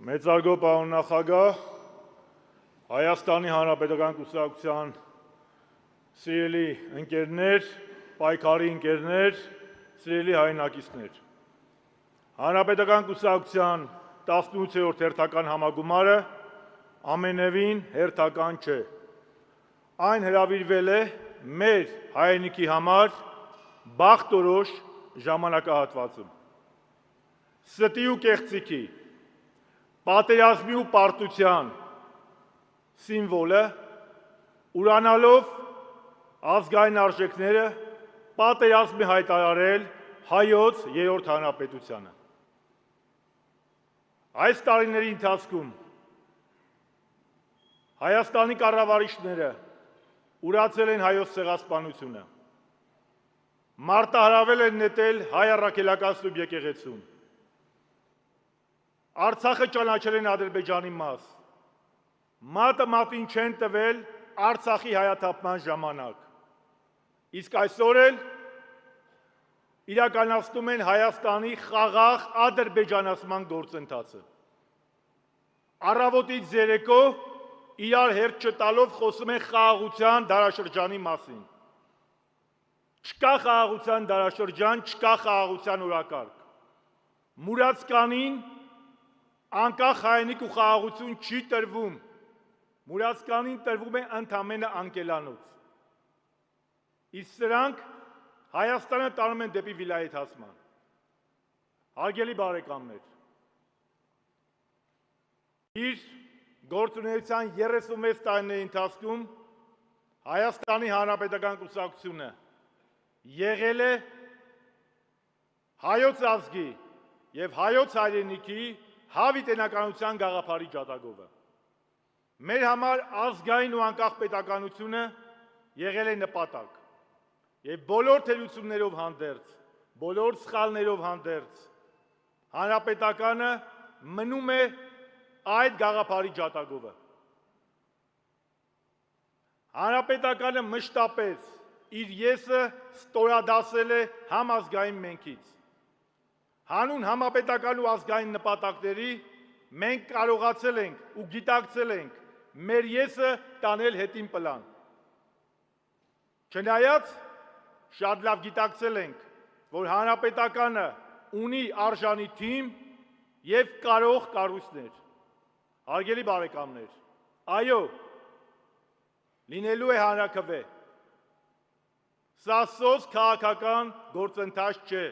Մեծարգո պարոն նախագահ, Հայաստանի Հանրապետական կուսակցության սիրելի ընկերներ, պայքարի ընկերներ, սիրելի հայրենակիցներ։ Հանրապետական կուսակցության 18-րդ հերթական համագումարը ամենևին հերթական չէ։ Այն հրավիրվել է մեր հայրենիքի համար բախտորոշ ժամանակահատվածում։ Ստի ու կեղծիքի, պատերազմի ու պարտության սիմվոլը, ուրանալով ազգային արժեքները, պատերազմի հայտարարել հայոց երրորդ հանրապետությանը։ Այս տարիների ընթացքում Հայաստանի կառավարիչները ուրացել են հայոց ցեղասպանությունը, մարտահրավել են նետել հայ առաքելական սուրբ եկեղեցուն, Արցախը ճանաչել են Ադրբեջանի մաս, մատը մատին չեն տվել Արցախի հայաթափման ժամանակ, իսկ այսօր էլ իրականացնում են Հայաստանի խաղաղ ադրբեջանացման գործընթացը։ Առավոտից երեկո իրար հերթ չտալով խոսում են խաղաղության դարաշրջանի մասին։ Չկա խաղաղության դարաշրջան, չկա խաղաղության օրակարգ։ Մուրացկանին անկախ հայրենիք ու խաղաղություն չի տրվում, Մուրացկանին տրվում է ընդամենը անկելանոց։ Իսկ սրանք Հայաստանը տանում են դեպի վիլայեթացման։ Հարգելի բարեկամներ, իր գործունեության 36 տարիների ընթացքում Հայաստանի Հանրապետական կուսակցությունը եղել է հայոց ազգի և հայոց հայրենիքի հավիտենականության գաղափարի ջատագովը։ Մեր համար ազգային ու անկախ պետականությունը եղել է նպատակ և բոլոր թերություններով հանդերձ, բոլոր սխալներով հանդերձ, հանրապետականը մնում է այդ գաղափարի ջատագովը։ Հանրապետականը մշտապես իր եսը ստորադասել է համազգային մենքից։ Հանուն համապետական ու ազգային նպատակների մենք կարողացել ենք ու գիտակցել ենք մեր եսը տանել հետին պլան։ Չնայած շատ լավ գիտակցել ենք, որ հանրապետականը ունի արժանի թիմ և կարող կառույցներ։ Հարգելի բարեկամներ, այո, լինելու է հանրաքվե։ Սա սոս քաղաքական գործընթաց չէ,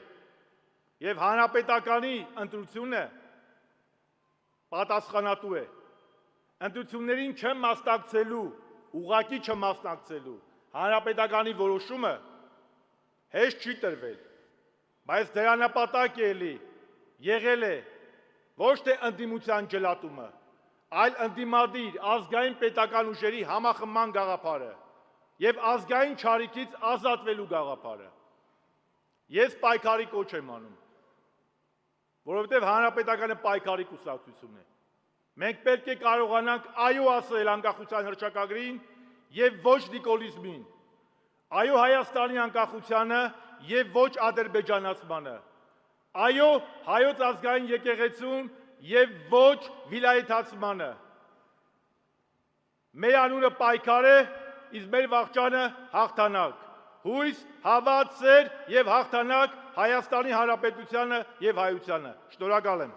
և հանրապետականի ընտրությունը պատասխանատու է։ Ընտրություններին չմասնակցելու, ուղղակի չմասնակցելու հանրապետականի որոշումը հեշտ չի տրվել, բայց դրա նպատակը եղել է ոչ թե ընդդիմության ջլատումը, այլ ընդդիմադիր ազգային պետական ուժերի համախմբման գաղափարը և ազգային չարիքից ազատվելու գաղափարը։ Ես պայքարի կոչ եմ անում, որովհետև հանրապետականը պայքարի կուսակցություն է։ Մենք պետք է կարողանանք այո ասել անկախության հռչակագրին և ոչ նիկոլիզմին, այո Հայաստանի անկախությանը և ոչ ադրբեջանացմանը, այո հայոց ազգային եկեղեցուն և ոչ վիլայեթացմանը։ Մեր անունը պայքար է, իսկ մեր վախճանը հաղթանակ։ Հույս, հավատ, սեր և հաղթանակ Հայաստանի Հանրապետությանը և հայությանը։ Շնորհակալ եմ։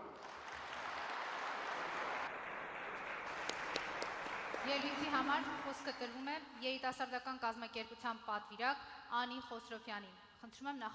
Ելույթի համար խոսքը տրվում է երիտասարդական կազմակերպության պատվիրակ Անի Խոսրոֆյանին։ Խնդրում եմ